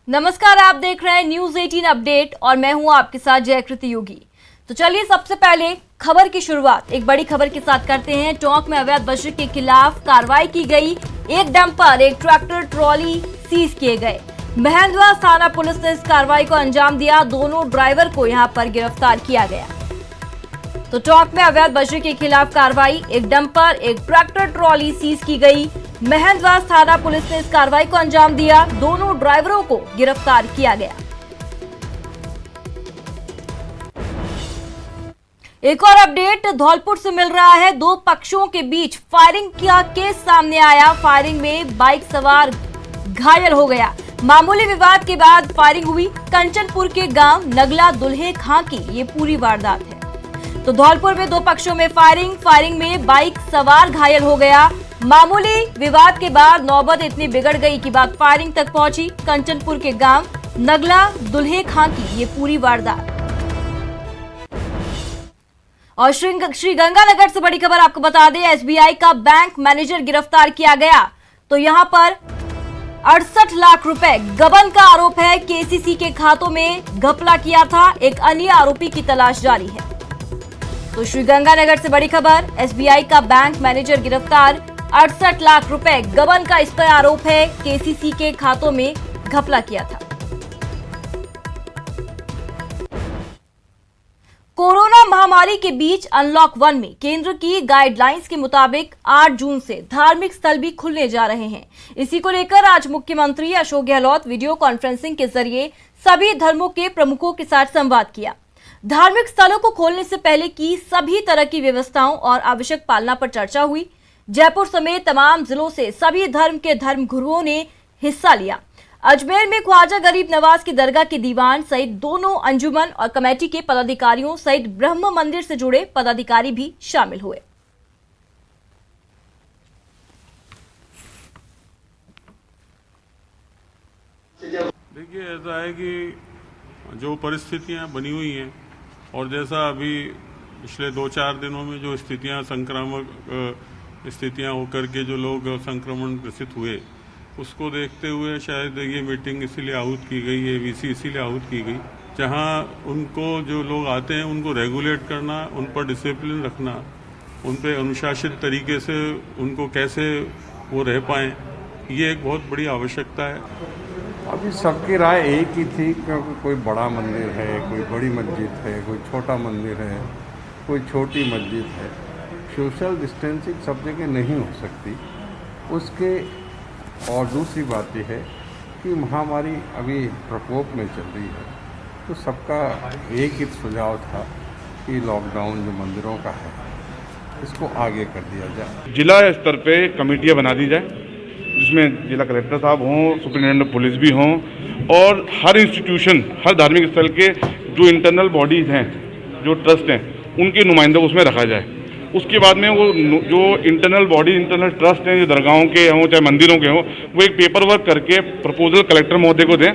नमस्कार, आप देख रहे हैं न्यूज 18 अपडेट और मैं हूं आपके साथ जयकृति योगी। तो चलिए सबसे पहले खबर की शुरुआत एक बड़ी खबर के साथ करते हैं। टोंक में अवैध बजरी के खिलाफ कार्रवाई की गई। एक डंपर, एक ट्रैक्टर ट्रॉली सीज किए गए। महेंद्रगढ़ थाना पुलिस ने इस कार्रवाई को अंजाम दिया। दोनों ड्राइवर को यहां पर गिरफ्तार किया गया। तो टोंक में अवैध बजरी के खिलाफ कार्रवाई, एक डंपर, एक ट्रैक्टर ट्रॉली सीज की गई। महेंद्रगढ़ थाना पुलिस ने इस कार्रवाई को अंजाम दिया। दोनों ड्राइवरों को गिरफ्तार किया गया। एक और अपडेट धौलपुर से मिल रहा है। दो पक्षों के बीच फायरिंग का केस सामने आया। फायरिंग में बाइक सवार घायल हो गया। मामूली विवाद के बाद फायरिंग हुई। कंचनपुर के गांव नगला दुल्हे खां की ये पूरी वारदात है। तो धौलपुर में दो पक्षों में फायरिंग में बाइक सवार घायल हो गया। मामूली विवाद के बाद नौबत इतनी बिगड़ गई कि बात फायरिंग तक पहुंची। कंचनपुर के गांव नगला दुल्हे खां की ये पूरी वारदात। और श्रीगंगानगर से बड़ी खबर आपको बता दें, एसबीआई का बैंक मैनेजर गिरफ्तार किया गया। तो यहां पर 68 लाख रुपए गबन का आरोप है। केसीसी के खातों में घपला किया था। एक अन्य आरोपी की तलाश जारी है। तो श्रीगंगानगर से बड़ी खबर, एसबीआई का बैंक मैनेजर गिरफ्तार। 68 लाख रुपए गबन का इस पर आरोप है। केसीसी के खातों में घपला किया था। कोरोना महामारी के बीच अनलॉक 1 में केंद्र की गाइडलाइंस के मुताबिक 8 जून से धार्मिक स्थल भी खुलने जा रहे हैं। इसी को लेकर आज मुख्यमंत्री अशोक गहलोत वीडियो कॉन्फ्रेंसिंग के जरिए सभी धर्मों के प्रमुखों के साथ संवाद किया। धार्मिक स्थलों को खोलने से पहले की सभी तरह की व्यवस्थाओं और आवश्यक पालना पर चर्चा हुई। जयपुर समेत तमाम जिलों से सभी धर्म के धर्मगुरुओं ने हिस्सा लिया। अजमेर में ख्वाजा गरीब नवाज की दरगाह के दीवान सहित दोनों अंजुमन और कमेटी के पदाधिकारियों सहित ब्रह्म मंदिर से जुड़े पदाधिकारी भी शामिल हुए। देखिए, ऐसा है कि जो परिस्थितियां बनी हुई हैं और जैसा अभी पिछले 2-4 दिनों में जो स्थितियां संक्रामक स्थितियां होकर के जो लोग संक्रमण ग्रसित हुए, उसको देखते हुए शायद ये मीटिंग इसीलिए आहूत की गई, ये वीसी इसीलिए आहूत की गई, जहां उनको जो लोग आते हैं उनको रेगुलेट करना, उन पर डिसिप्लिन रखना, उन पर अनुशासित तरीके से उनको कैसे वो रह पाएँ, ये एक बहुत बड़ी आवश्यकता है। अभी सबकी राय एक ही थी, क्योंकि कोई बड़ा मंदिर है, कोई बड़ी मस्जिद है, कोई छोटा मंदिर है, कोई छोटी मस्जिद है। सोशल डिस्टेंसिंग सब जगह नहीं हो सकती। उसके और दूसरी बात यह है कि महामारी अभी प्रकोप में चल रही है, तो सबका एक ही सुझाव था कि लॉकडाउन जो मंदिरों का है इसको आगे कर दिया जाए। जिला स्तर पे कमेटियाँ बना दी जाए, जिसमें जिला कलेक्टर साहब हों, सुप्रिंटेंडेंट पुलिस भी हों, और हर इंस्टीट्यूशन, हर धार्मिक स्थल के जो इंटरनल बॉडीज़ हैं, जो ट्रस्ट हैं, उनके नुमाइंदों को उसमें रखा जाए। उसके बाद में वो जो इंटरनल बॉडी, इंटरनल ट्रस्ट हैं, जो दरगाहों के हों चाहे मंदिरों के हों, वो एक पेपर वर्क करके प्रपोजल कलेक्टर महोदय को दें।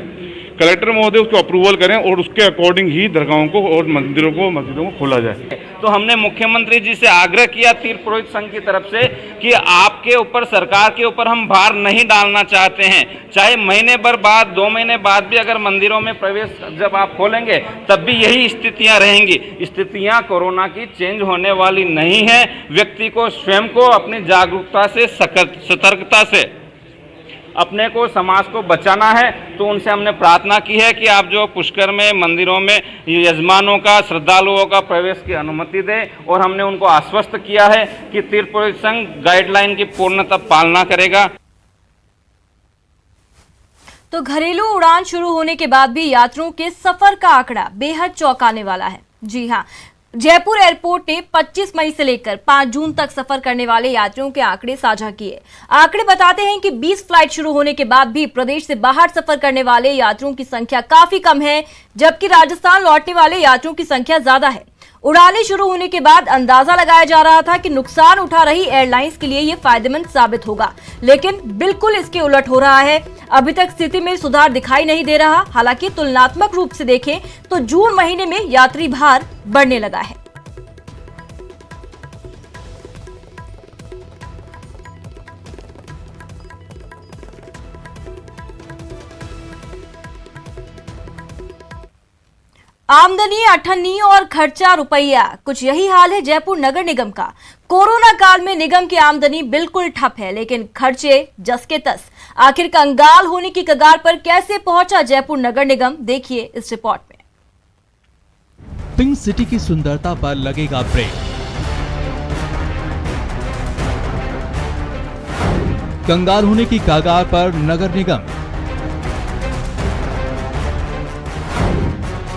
कलेक्टर महोदय उसको अप्रूवल करें और उसके अकॉर्डिंग ही दरगाहों को और मंदिरों को, मस्जिदों को खोला जाए। तो हमने मुख्यमंत्री जी से आग्रह किया तीर्थ पुरोहित संघ की तरफ से कि आपके ऊपर, सरकार के ऊपर हम भार नहीं डालना चाहते हैं। चाहे महीने भर बाद, 2 महीने बाद भी अगर मंदिरों में प्रवेश जब आप खोलेंगे तब भी यही स्थितियां रहेंगी। स्थितियां कोरोना की चेंज होने वाली नहीं है। व्यक्ति को स्वयं को अपनी जागरूकता से, सतर्कता से अपने को, समाज को बचाना है। तो उनसे हमने प्रार्थना की है कि आप जो पुष्कर में, मंदिरों में यजमानों का, श्रद्धालुओं का प्रवेश की अनुमति दें। और हमने उनको आश्वस्त किया है कि तीर्थ पुरोहित संघ गाइडलाइन की पूर्णतः पालना करेगा। तो घरेलू उड़ान शुरू होने के बाद भी यात्रियों के सफर का आंकड़ा बेहद चौंकाने वाला है। जी हां, जयपुर एयरपोर्ट ने 25 मई से लेकर 5 जून तक सफर करने वाले यात्रियों के आंकड़े साझा किए। आंकड़े बताते हैं कि 20 फ्लाइट शुरू होने के बाद भी प्रदेश से बाहर सफर करने वाले यात्रियों की संख्या काफी कम है, जबकि राजस्थान लौटने वाले यात्रियों की संख्या ज्यादा है। उड़ानें शुरू होने के बाद अंदाजा लगाया जा रहा था कि नुकसान उठा रही एयरलाइंस के लिए यह फायदेमंद साबित होगा, लेकिन बिल्कुल इसके उलट हो रहा है। अभी तक स्थिति में सुधार दिखाई नहीं दे रहा। हालांकि तुलनात्मक रूप से देखें तो जून महीने में यात्री भार बढ़ने लगा है। आमदनी अठन्नी और खर्चा रुपया, कुछ यही हाल है जयपुर नगर निगम का। कोरोना काल में निगम की आमदनी बिल्कुल ठप है, लेकिन खर्चे जस के तस। आखिर कंगाल होने की कगार पर कैसे पहुंचा जयपुर नगर निगम, देखिए इस रिपोर्ट में। पिंक सिटी की सुंदरता पर लगेगा ब्रेक। कंगाल होने की कगार पर नगर निगम।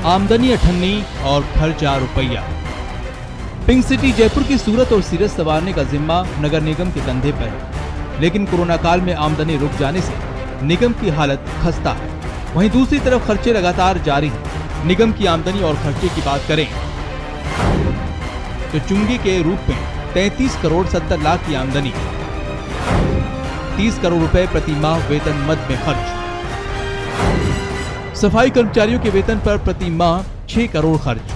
आमदनी अठन्नी और खर्चा रुपया। पिंक सिटी जयपुर की सूरत और सीरत संवारने का जिम्मा नगर निगम के कंधे पर है, लेकिन कोरोना काल में आमदनी रुक जाने से निगम की हालत खस्ता है। वहीं दूसरी तरफ खर्चे लगातार जारी हैं। निगम की आमदनी और खर्चे की बात करें तो चुंगी के रूप में 33 करोड़ 70 लाख की आमदनी, 30 करोड़ रुपए प्रति माह वेतन मद में खर्च, सफाई कर्मचारियों के वेतन पर प्रति माह 6 करोड़ खर्च,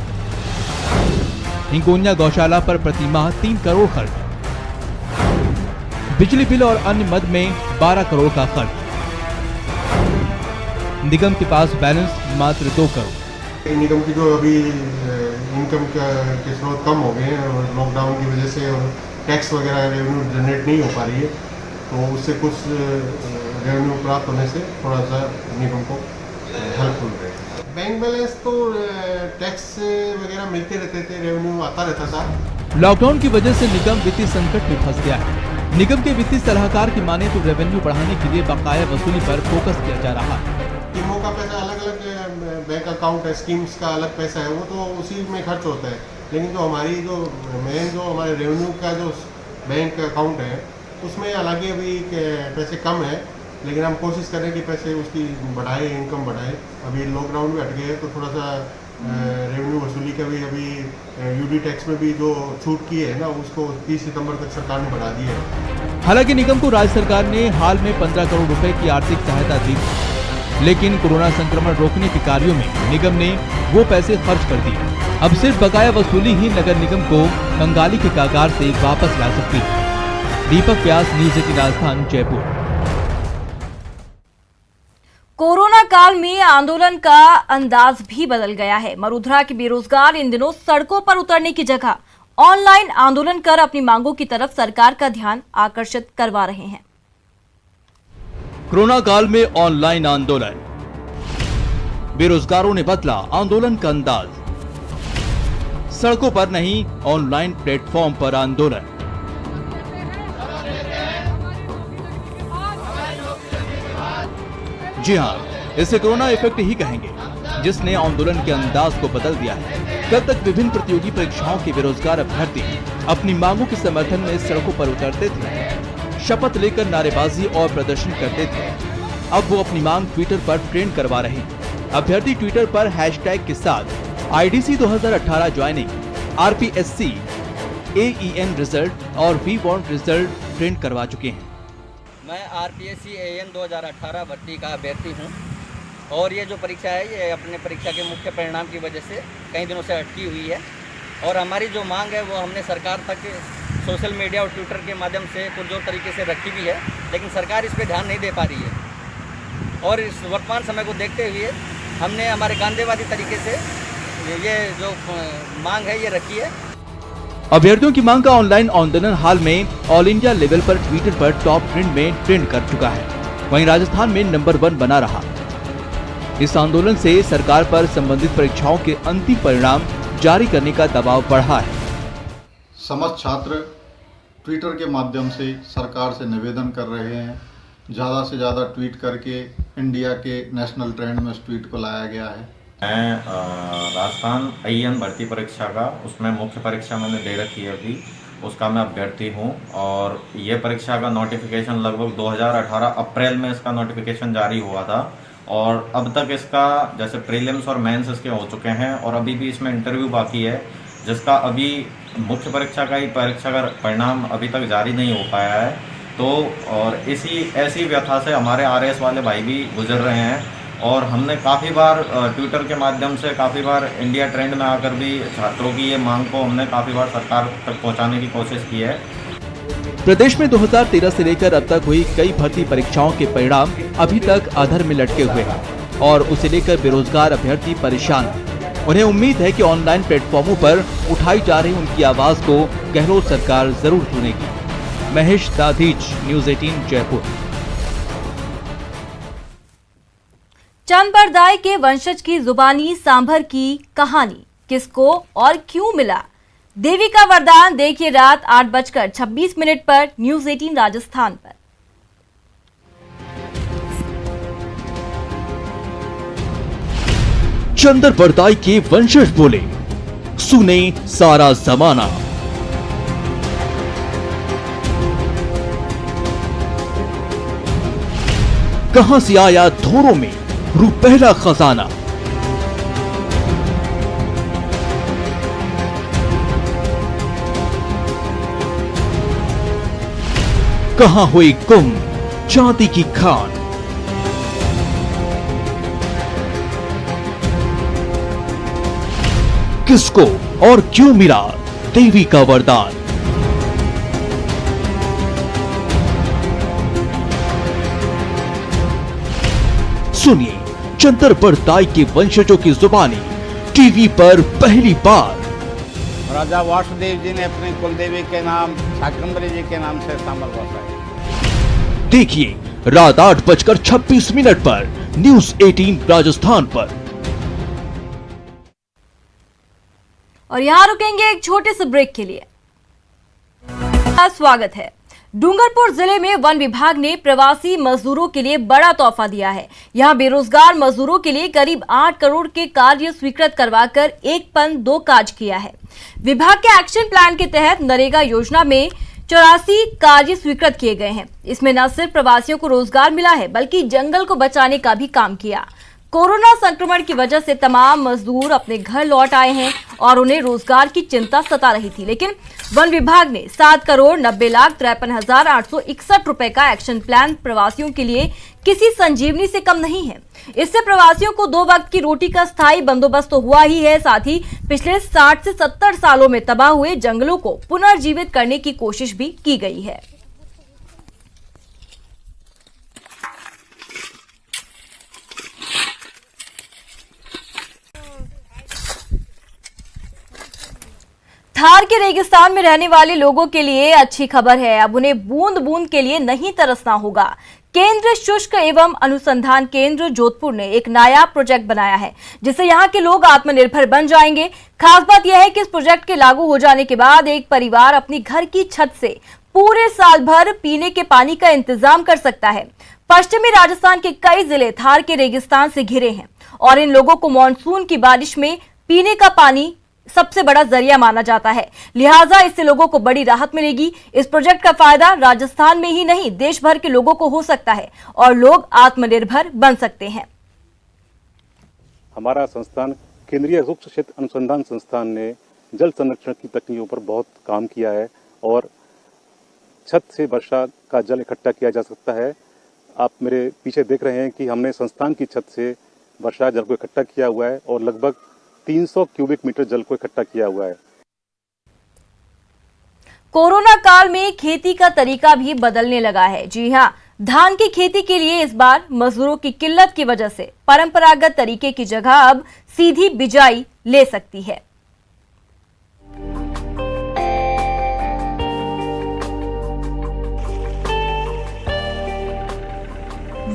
हिंगोनिया गौशाला पर प्रति माह 3 करोड़ खर्च, बिजली बिल और अन्य मद में 12 करोड़ का खर्च। निगम के पास बैलेंस मात्र 2 करोड़। निगम की जो अभी इनकम के स्रोत कम हो गए हैं और लॉकडाउन की वजह से और टैक्स वगैरह रेवेन्यू जनरेट नहीं हो पा रही है, तो उससे कुछ रेवेन्यू प्राप्त होने से थोड़ा सा निगम को हेल्पफुल रहे। बैंक बैलेंस तो टैक्स वगैरह मिलते रहते थे, रेवेन्यू आता रहता था। लॉकडाउन की वजह से निगम वित्तीय संकट में फंस गया है। निगम के वित्तीय सलाहकार की माने तो रेवेन्यू बढ़ाने के लिए बकाया वसूली पर फोकस किया जा रहा है। स्कीमों का पैसा अलग अलग बैंक अकाउंट है, स्कीम्स का अलग पैसा है, वो तो उसी में खर्च होता है, लेकिन जो हमारी जो मेन जो हमारे रेवेन्यू का जो बैंक अकाउंट है उसमें हालांकि अभी पैसे कम है, लेकिन हम कोशिश करें कि पैसे उसकी बढ़ाए, इनकम बढ़ाए। अभी लॉकडाउन में हट गए तो थोड़ा सा रेवेन्यू वसूली का भी अभी यूडी टैक्स में भी जो छूट की है ना, उसको 30 सितंबर तक सरकार ने बढ़ा दी है। हालांकि निगम को राज्य सरकार ने हाल में 15 करोड़ रुपए की आर्थिक सहायता दी, लेकिन कोरोना संक्रमण रोकने के कार्यों में निगम ने वो पैसे खर्च कर दिए। अब सिर्फ बकाया वसूली ही नगर निगम को कंगाली के कगार से वापस ला सकती है। दीपक व्यास, न्यूज़ 18 राजस्थान, जयपुर। कोरोना काल में आंदोलन का अंदाज भी बदल गया है। मरुधरा के बेरोजगार इन दिनों सड़कों पर उतरने की जगह ऑनलाइन आंदोलन कर अपनी मांगों की तरफ सरकार का ध्यान आकर्षित करवा रहे हैं। कोरोना काल में ऑनलाइन आंदोलन, बेरोजगारों ने बदला आंदोलन का अंदाज। सड़कों पर नहीं, ऑनलाइन प्लेटफॉर्म पर आंदोलन। जी हां, इसे कोरोना इफेक्ट ही कहेंगे, जिसने आंदोलन के अंदाज को बदल दिया है। कल तक विभिन्न प्रतियोगी परीक्षाओं के बेरोजगार अभ्यर्थी अपनी मांगों के समर्थन में सड़कों पर उतरते थे, शपथ लेकर नारेबाजी और प्रदर्शन करते थे। अब वो अपनी मांग ट्विटर पर ट्रेंड करवा रहे हैं। अभ्यर्थी ट्विटर पर हैशटैग के साथ IDC 2018 joining, RPSC, AEN result और वी वांट रिजल्ट ट्रेंड करवा चुके हैं। मैं RPSC AEN 2018 भर्ती का अभ्यर्थी हूं और ये जो परीक्षा है ये अपने परीक्षा के मुख्य परिणाम की वजह से कई दिनों से अटकी हुई है और हमारी जो मांग है वो हमने सरकार तक सोशल मीडिया और ट्विटर के माध्यम से पुरजोर तरीके से रखी भी है, लेकिन सरकार इस पर ध्यान नहीं दे पा रही है। और इस वर्तमान समय को देखते हुए हमने हमारे गांधीवादी तरीके से ये जो मांग है ये रखी है। अभ्यर्थियों की मांग का ऑनलाइन आंदोलन हाल में ऑल इंडिया लेवल पर ट्विटर पर टॉप ट्रेंड में ट्रेंड कर चुका है। वहीं राजस्थान में नंबर 1 बना रहा। इस आंदोलन से सरकार पर संबंधित परीक्षाओं के अंतिम परिणाम जारी करने का दबाव बढ़ा है। समस्त छात्र ट्विटर के माध्यम से सरकार से निवेदन कर रहे हैं, ज़्यादा से ज़्यादा ट्वीट करके इंडिया के नेशनल ट्रेंड में इस ट्वीट को लाया गया है। मैं राजस्थान AEN भर्ती परीक्षा का, उसमें मुख्य परीक्षा मैंने दे रखी है अभी, उसका मैं अभ्यर्थी हूँ और ये परीक्षा का नोटिफिकेशन लगभग 2018 अप्रैल में इसका नोटिफिकेशन जारी हुआ था और अब तक इसका जैसे प्रीलिम्स और मेंस इसके हो चुके हैं और अभी भी इसमें इंटरव्यू बाकी है, जिसका अभी मुख्य परीक्षा का ही परीक्षा का परिणाम अभी तक जारी नहीं हो पाया है। तो और ऐसी व्यथा से हमारे RS वाले भाई भी गुजर रहे हैं और हमने काफ़ी बार ट्विटर के माध्यम से काफ़ी बार इंडिया ट्रेंड में आकर भी छात्रों की ये मांग को हमने काफ़ी बार सरकार तक पहुंचाने की कोशिश की है। प्रदेश में 2013 से लेकर अब तक हुई कई भर्ती परीक्षाओं के परिणाम अभी तक अधर में लटके हुए हैं और उसे लेकर बेरोजगार अभ्यर्थी परेशान हैं। उन्हें उम्मीद है कि ऑनलाइन प्लेटफॉर्मों पर उठाई जा रही उनकी आवाज को गहलोत सरकार जरूर सुनेगी। महेश दाधीच, न्यूज़ 18 जयपुर। चंद बरदाई के वंशज की जुबानी सांभर की कहानी, किसको और क्यों मिला? देवी का वरदान देखिए रात 8:26 पर न्यूज़ 18 राजस्थान पर। चंदर बरदाई के वंशज बोले, सुने सारा जमाना। कहां से आया धोरों में रुपहला खजाना? कहां हुई गुम चांदी की खान? किसको और क्यों मिला देवी का वरदान? सुनिए चंदर बरदाई के वंशजों की जुबानी टीवी पर पहली बार। राजा वासुदेव जी ने अपने कुलदेवी के नाम शाकंभरी जी के नाम से सांभर बसाया। देखिए रात 8:26 पर न्यूज़ 18 राजस्थान पर। और यहाँ रुकेंगे एक छोटे से ब्रेक के लिए। स्वागत है। डूंगरपुर जिले में वन विभाग ने प्रवासी मजदूरों के लिए बड़ा तोहफा दिया है। यहाँ बेरोजगार मजदूरों के लिए करीब 8 करोड़ के कार्य स्वीकृत करवाकर 1 काज किया है। विभाग के एक्शन प्लान के तहत नरेगा योजना में 84 कार्य स्वीकृत किए गए हैं। इसमें न सिर्फ प्रवासियों को रोजगार मिला है बल्कि जंगल को बचाने का भी काम किया। कोरोना संक्रमण की वजह से तमाम मजदूर अपने घर लौट आए हैं और उन्हें रोजगार की चिंता सता रही थी, लेकिन वन विभाग ने 7,90,53,861 रुपए का एक्शन प्लान प्रवासियों के लिए किसी संजीवनी से कम नहीं है। इससे प्रवासियों को 2 वक्त की रोटी का स्थायी बंदोबस्त तो हुआ ही है, साथ ही पिछले 60 से 70 सालों में तबाह हुए जंगलों को पुनर्जीवित करने की कोशिश भी की गई है। थार के रेगिस्तान में रहने वाले लोगों के लिए अच्छी खबर है। अब उन्हें बूंद बूंद के लिए नहीं तरसना होगा। केंद्र शुष्क एवं अनुसंधान केंद्र जोधपुर ने एक नया प्रोजेक्ट बनाया है जिससे यहाँ के लोग आत्मनिर्भर बन जाएंगे। खास बात यह है कि इस प्रोजेक्ट के लागू हो जाने के बाद एक परिवार अपनी घर की छत से पूरे साल भर पीने के पानी का इंतजाम कर सकता है। पश्चिमी राजस्थान के कई जिले थार के रेगिस्तान से घिरे हैं और इन लोगों को मानसून की बारिश में पीने का पानी सबसे बड़ा जरिया माना जाता है, लिहाजा इससे लोगों को बड़ी राहत मिलेगी। इस प्रोजेक्ट का फायदा राजस्थान में ही नहीं देश भर के लोगों को हो सकता है और लोग आत्मनिर्भर बन सकते हैं। हमारा संस्थान केंद्रीय सूक्ष्म क्षेत्र अनुसंधान संस्थान ने जल संरक्षण की तकनीकों पर बहुत काम किया है और छत से वर्षा का जल इकट्ठा किया जा सकता है। आप मेरे पीछे देख रहे हैं कि हमने संस्थान की छत से वर्षा जल को इकट्ठा किया हुआ है और लगभग 300 क्यूबिक मीटर जल को इकट्ठा किया हुआ है। कोरोना काल में खेती का तरीका भी बदलने लगा है। जी हां, धान की खेती के लिए इस बार मजदूरों की किल्लत की वजह से परंपरागत तरीके की जगह अब सीधी बिजाई ले सकती है।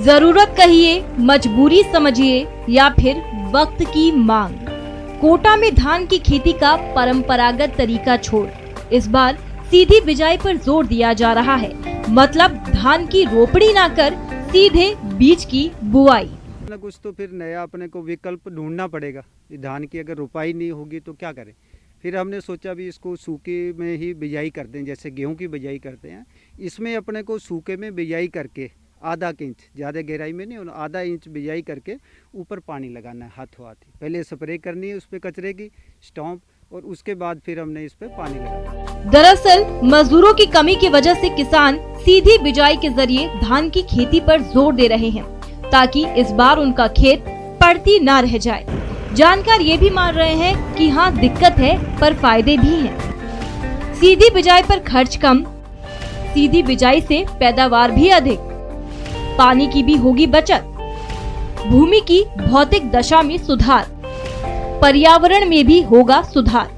जरूरत कहिए, मजबूरी समझिए या फिर वक्त की मांग, कोटा में धान की खेती का परंपरागत तरीका छोड़ इस बार सीधी बिजाई पर जोर दिया जा रहा है। मतलब धान की रोपड़ी ना कर सीधे बीज की बुआई। कुछ तो फिर नया अपने को विकल्प ढूंढना पड़ेगा। धान की अगर रुपाई नहीं होगी तो क्या करें। फिर हमने सोचा भी इसको सूखे में ही बिजाई करते हैं, जैसे गेहूं की बिजाई करते हैं। इसमें अपने को सूखे में बिजाई करके आधा इंच, ज़्यादा गहराई में नहीं, आधा इंच बिजाई करके ऊपर पानी लगाना है हाथों हाथ। पहले स्प्रे करनी है उस पर कचरे की स्टॉम्प और उसके बाद फिर हमने इस पे पानी लगाना। दरअसल मजदूरों की कमी की वजह से किसान सीधी बिजाई के जरिए धान की खेती पर जोर दे रहे हैं ताकि इस बार उनका खेत पड़ती ना रह जाए। जानकार ये भी मान रहे हैं कि हाँ दिक्कत है पर फायदे भी हैं। सीधी बिजाई पर खर्च कम, सीधी बिजाई से पैदावार भी अधिक, पानी की भी होगी बचत, भूमि की भौतिक दशा में सुधार, पर्यावरण में भी होगा सुधार।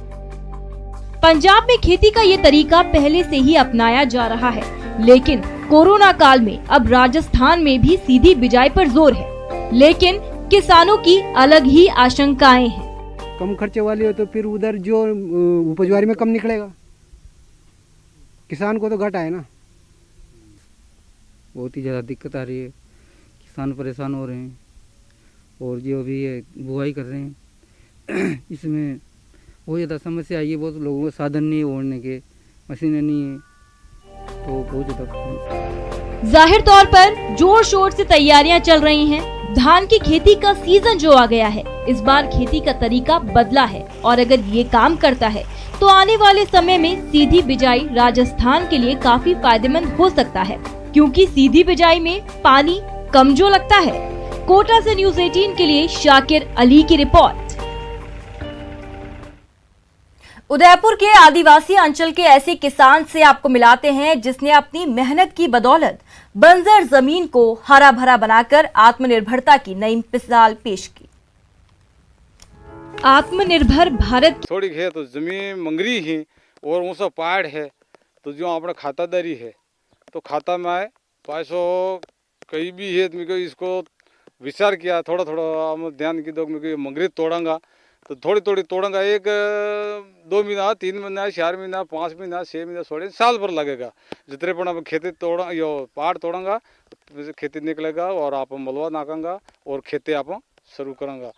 पंजाब में खेती का ये तरीका पहले से ही अपनाया जा रहा है, लेकिन कोरोना काल में अब राजस्थान में भी सीधी बिजाई पर जोर है, लेकिन किसानों की अलग ही आशंकाएं हैं। कम खर्चे वाली हो तो फिर उधर जो उपजवारी में कम निकलेगा, किसान को तो घाटा है ना। बहुत ही ज़्यादा दिक्कत आ रही है, किसान परेशान हो रहे हैं और जो भी है बुआई कर रहे हैं इसमें बहुत ज़्यादा समस्या आई है। बहुत लोगों को साधन नहीं है, ओढ़ने के मशीनें नहीं है, तो बहुत ज़्यादा। जाहिर तौर पर जोर शोर से तैयारियां चल रही हैं। धान की खेती का सीजन जो आ गया है, इस बार खेती का तरीका बदला है और अगर ये काम करता है तो आने वाले समय में सीधी बिजाई राजस्थान के लिए काफी फायदेमंद हो सकता है, क्योंकि सीधी बिजाई में पानी कम जो लगता है। कोटा से न्यूज़ 18 के लिए शाकिर अली की रिपोर्ट। उदयपुर के आदिवासी अंचल के ऐसे किसान से आपको मिलाते हैं जिसने अपनी मेहनत की बदौलत बंजर जमीन को हरा भरा बनाकर आत्मनिर्भरता की नई मिसाल पेश की। आत्मनिर्भर भारत थोड़ी है तो जमीन मंगरी ही और ऊंचा पहाड़ है, तो जो अपना खातादारी है तो खाता में आए पैसों कहीं भी है तो मेरे इसको विचार किया, थोड़ा थोड़ा ध्यान की दो मेरे मंगरी तोड़ूंगा तो थोड़ी थोड़ी तोड़ूंगा, 1-2 महीना 3 महीना 4 महीना 5 महीना 6 महीना 16 साल भर लगेगा। जितने पण आप खेती तोड़ा यो पहाड़ तोड़ूंगा खेती निकलेगा और आप मलवा नाकांगा और खेती आप शुरू करूंगा।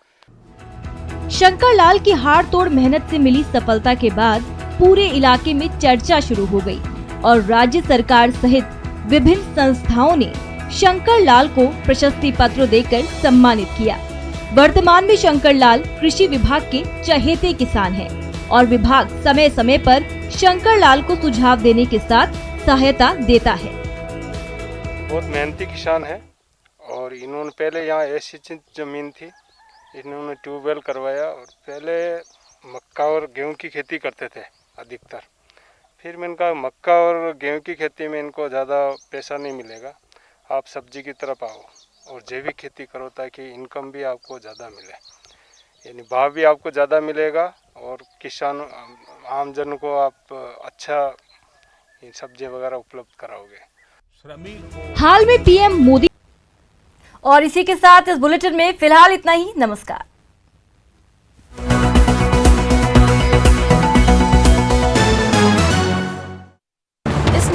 शंकर लाल की हाड़ तोड़ मेहनत से मिली सफलता के बाद पूरे इलाके में चर्चा शुरू हो गई और राज्य सरकार सहित विभिन्न संस्थाओं ने शंकर लाल को प्रशस्ति पत्र देकर सम्मानित किया। वर्तमान में शंकर लाल कृषि विभाग के चहेते किसान हैं और विभाग समय समय पर शंकर लाल को सुझाव देने के साथ सहायता देता है। बहुत मेहनती किसान है और इन्होंने पहले यहाँ ऐसी जमीन थी, इन्होंने ट्यूबवेल करवाया और पहले मक्का और गेहूं की खेती करते थे अधिकतर। फिर मैंने कहा मक्का और गेहूं की खेती में इनको ज़्यादा पैसा नहीं मिलेगा, आप सब्जी की तरफ आओ और जैविक खेती करो ताकि इनकम भी आपको ज़्यादा मिले, यानी भाव भी आपको ज़्यादा मिलेगा और किसान आम जन को आप अच्छा सब्जी वगैरह उपलब्ध कराओगे। हाल में पीएम मोदी। और इसी के साथ इस बुलेटिन में फिलहाल इतना ही। नमस्कार।